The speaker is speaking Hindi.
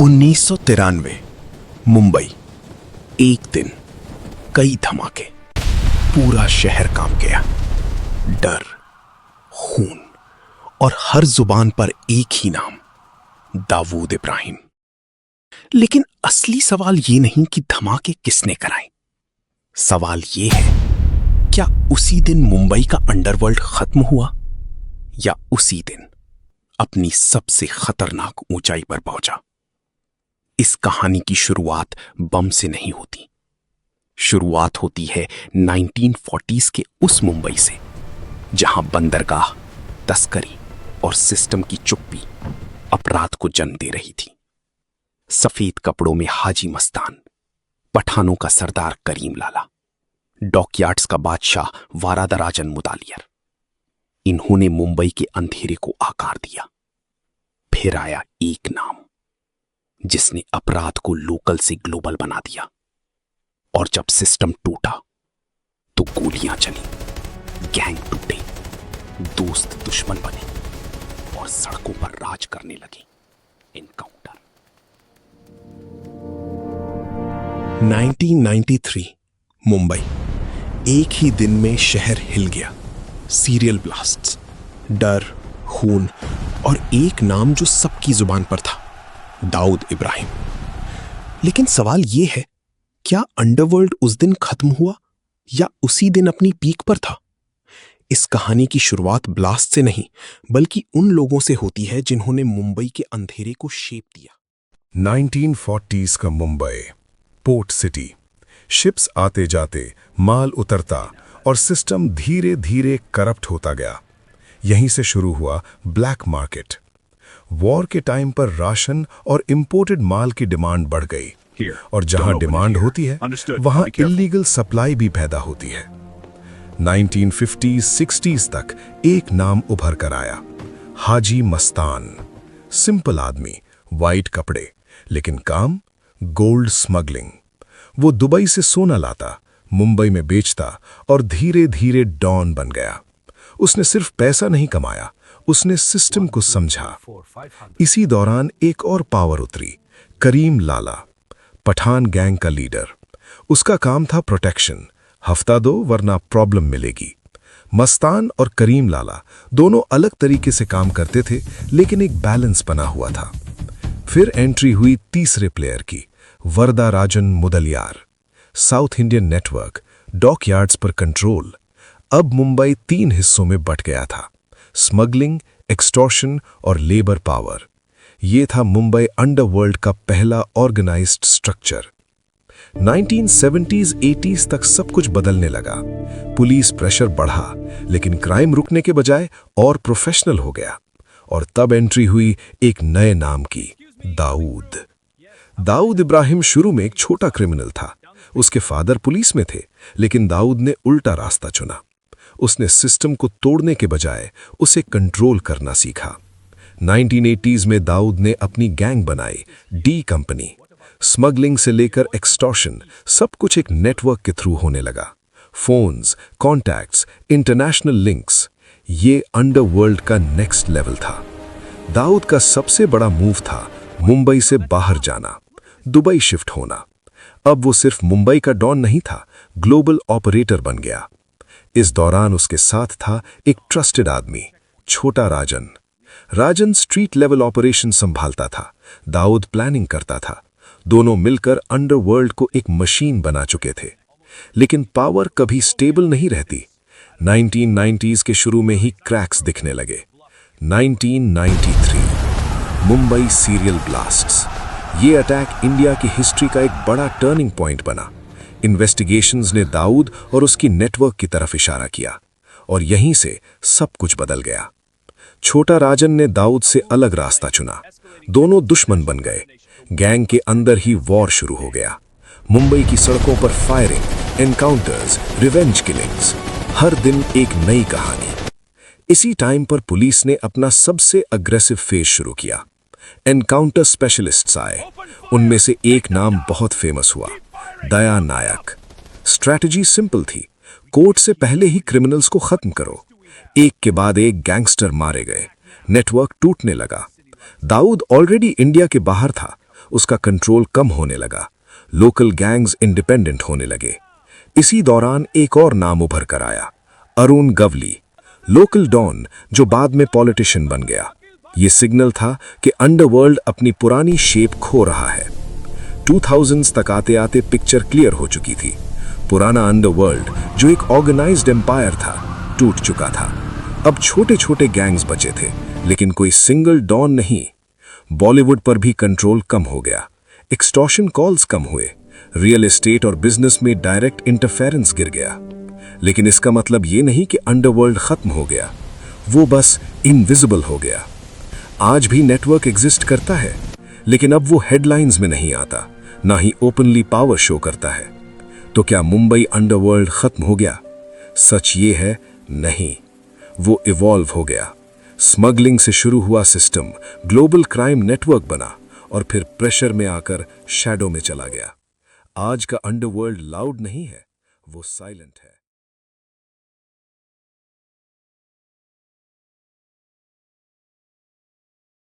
1993 मुंबई। एक दिन कई धमाके, पूरा शहर कांप गया। डर, खून और हर जुबान पर एक ही नाम, दाऊद इब्राहिम। लेकिन असली सवाल ये नहीं कि धमाके किसने कराए। सवाल ये है, क्या उसी दिन मुंबई का अंडरवर्ल्ड खत्म हुआ या उसी दिन अपनी सबसे खतरनाक ऊंचाई पर पहुंचा। इस कहानी की शुरुआत बम से नहीं होती। शुरुआत होती है 1940s के उस मुंबई से जहां बंदरगाह, तस्करी और सिस्टम की चुप्पी अपराध को जन्म दे रही थी। सफेद कपड़ों में हाजी मस्तान, पठानों का सरदार करीम लाला, डॉकयार्ड्स का बादशाह वारादराजन मुदालियर, इन्होंने मुंबई के अंधेरे को आकार दिया। फिर आया एक नाम जिसने अपराध को लोकल से ग्लोबल बना दिया। और जब सिस्टम टूटा तो गोलियां चली, गैंग टूटे, दोस्त दुश्मन बने और सड़कों पर राज करने लगे एनकाउंटर। 1993 मुंबई। एक ही दिन में शहर हिल गया। सीरियल ब्लास्ट्स, डर, खून और एक नाम जो सबकी जुबान पर था, दाऊद इब्राहिम। लेकिन सवाल यह है, क्या अंडरवर्ल्ड उस दिन खत्म हुआ या उसी दिन अपनी पीक पर था? इस कहानी की शुरुआत ब्लास्ट से नहीं, बल्कि उन लोगों से होती है जिन्होंने मुंबई के अंधेरे को शेप दिया। 1940s का मुंबई, पोर्ट सिटी। शिप्स आते जाते, माल उतरता और सिस्टम धीरे धीरे करप्ट होता गया। यहीं से शुरू हुआ ब्लैक मार्केट। वॉर के टाइम पर राशन और इंपोर्टेड माल की डिमांड बढ़ गई और जहां डिमांड होती है वहां इल्लीगल सप्लाई भी पैदा होती है। 1950s-60s तक एक नाम उभर कर आया, हाजी मस्तान। सिंपल आदमी, वाइट कपड़े, लेकिन काम गोल्ड स्मगलिंग। वो दुबई से सोना लाता, मुंबई में बेचता और धीरे धीरे डॉन बन गया। उसने सिर्फ पैसा नहीं कमाया, उसने सिस्टम को समझा। इसी दौरान एक और पावर उतरी, करीम लाला, पठान गैंग का लीडर। उसका काम था प्रोटेक्शन, हफ्ता दो वरना प्रॉब्लम मिलेगी। मस्तान और करीम लाला दोनों अलग तरीके से काम करते थे, लेकिन एक बैलेंस बना हुआ था। फिर एंट्री हुई तीसरे प्लेयर की, Varadarajan Mudaliar. South Indian network, dockyards पर कंट्रोल। अब मुंबई 3 हिस्सों में बंट गया था, स्मगलिंग, एक्सटॉर्शन और लेबर पावर। ये था मुंबई अंडरवर्ल्ड का पहला ऑर्गेनाइज्ड स्ट्रक्चर। 1970s-80s तक सब कुछ बदलने लगा। पुलिस प्रेशर बढ़ा, लेकिन क्राइम रुकने के बजाय और प्रोफेशनल हो गया। और तब एंट्री हुई एक नए नाम की, दाऊद। दाऊद इब्राहिम शुरू में एक छोटा क्रिमिनल था। उसके फादर पुलिस में थे, लेकिन दाऊद ने उल्टा रास्ता चुना। उसने सिस्टम को तोड़ने के बजाय उसे कंट्रोल करना सीखा। 1980s में दाऊद ने अपनी गैंग बनाई, डी कंपनी। स्मगलिंग से लेकर एक्सटॉर्शन, सब कुछ एक नेटवर्क के थ्रू होने लगा। फोन्स, कॉन्टैक्ट्स, इंटरनेशनल लिंक्स, ये अंडरवर्ल्ड का नेक्स्ट लेवल था। दाऊद का सबसे बड़ा मूव था मुंबई से बाहर जाना, दुबई शिफ्ट होना। अब वो सिर्फ मुंबई का डॉन नहीं था, ग्लोबल ऑपरेटर बन गया। इस दौरान उसके साथ था एक ट्रस्टेड आदमी, छोटा राजन। राजन स्ट्रीट लेवल ऑपरेशन संभालता था, दाऊद प्लानिंग करता था। दोनों मिलकर अंडरवर्ल्ड को एक मशीन बना चुके थे। लेकिन पावर कभी स्टेबल नहीं रहती। 1990s के शुरू में ही क्रैक्स दिखने लगे। 1993 मुंबई सीरियल ब्लास्ट्स। ये अटैक इंडिया की हिस्ट्री का एक बड़ा टर्निंग पॉइंट बना। इन्वेस्टिगेशंस ने दाऊद और उसकी नेटवर्क की तरफ इशारा किया और यहीं से सब कुछ बदल गया। छोटा राजन ने दाऊद से अलग रास्ता चुना। दोनों दुश्मन बन गए। गैंग के अंदर ही वॉर शुरू हो गया। मुंबई की सड़कों पर फायरिंग, एनकाउंटर्स, रिवेंज किलिंग्स, हर दिन एक नई कहानी। इसी टाइम पर पुलिस ने अपना सबसे अग्रेसिव फेज शुरू किया। एनकाउंटर स्पेशलिस्ट्स आए। उनमें से एक नाम बहुत फेमस हुआ, दया नायक। स्ट्रैटेजी सिंपल थी, कोर्ट से पहले ही क्रिमिनल्स को खत्म करो। एक के बाद एक गैंगस्टर मारे गए, नेटवर्क टूटने लगा। दाऊद ऑलरेडी इंडिया के बाहर था, उसका कंट्रोल कम होने लगा। लोकल गैंग्स इंडिपेंडेंट होने लगे। इसी दौरान एक और नाम उभर कर आया, अरुण गवली, लोकल डॉन जो बाद में पॉलिटिशियन बन गया। ये सिग्नल था कि अंडरवर्ल्ड अपनी पुरानी शेप खो रहा है। 2000s तक आते आते पिक्चर क्लियर हो चुकी थी। पुराना अंडरवर्ल्ड जो एक ऑर्गेनाइज्ड एम्पायर था टूट चुका था। अब छोटे छोटे गैंग्स बचे थे, लेकिन कोई सिंगल डॉन नहीं। बॉलीवुड पर भी कंट्रोल कम हो गया। एक्सटॉर्शन कॉल्स कम हुए। रियल एस्टेट और बिजनेस में डायरेक्ट इंटरफेरेंस गिर गया। लेकिन इसका मतलब ये नहीं कि अंडरवर्ल्ड खत्म हो गया, वो बस इनविजिबल हो गया। आज भी नेटवर्क एग्जिस्ट करता है, लेकिन अब वो हेडलाइंस में नहीं आता, ना ही ओपनली पावर शो करता है। तो क्या मुंबई अंडरवर्ल्ड खत्म हो गया? सच ये है, नहीं, वो इवॉल्व हो गया। स्मगलिंग से शुरू हुआ सिस्टम ग्लोबल क्राइम नेटवर्क बना और फिर प्रेशर में आकर शैडो में चला गया। आज का अंडरवर्ल्ड लाउड नहीं है, वो साइलेंट है।